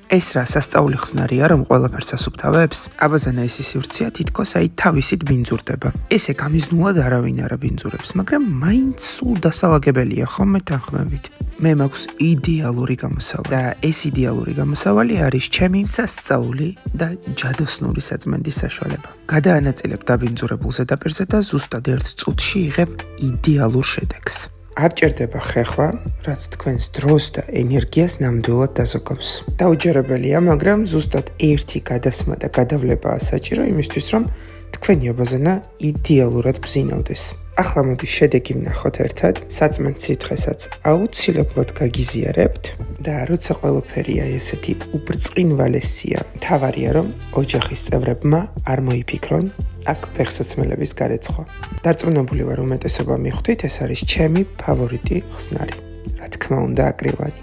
ეს რა სასწაული ხსნარია, რომ ყველაფერს ასუფთავებს? აბაზანა ეს სივრცეა თითქოს თავისით ბინძურდება. ესე გამიზნულად არავინ არ ბინძურებს, მაგრამ მაინც სულ დასალაგებელია ხომ თანხმებით. მე მაქვს იდეალური გამოსავალი და ეს იდეალური გამოსავალი არის ჩემი სასწაული და ჯადოსნური საწმენდის საშუალება. გადაანაწილებ დაბინძურებულ ზედაპირზე და ზუსტად 1 წუთში იღებ იდეალურ შედეგს. არ ჭირდება ხეხვა, რაც თქვენს დროს და ენერგიას ნამდვილად დაზოგავს. დაუჯერებელია, მაგრამ ზუსტად ერთი გადასმა და გადავლებაა საჭირო იმისთვის, რომ თქვენი აბაზანა იდეალურად ბზინავდეს. ახლა მოდი შედეგი ვნახოთ ერთად. საწმენთ სითხესაც აუცილებლად გაგიზიარებთ და როცა ყველაფერია ესეთი უბრწყინვალესია, მთავარია რომ ოჯახის წევრებმა არ მოიფიქრონ აქ ფეხსაცმელების გარეცხვა. დარწმუნებული ვარ, უმეტესობა მიხვდით, ეს არის ჩემი ფავორიტი ხსნარი. რა თქმა უნდა, აკრილანი.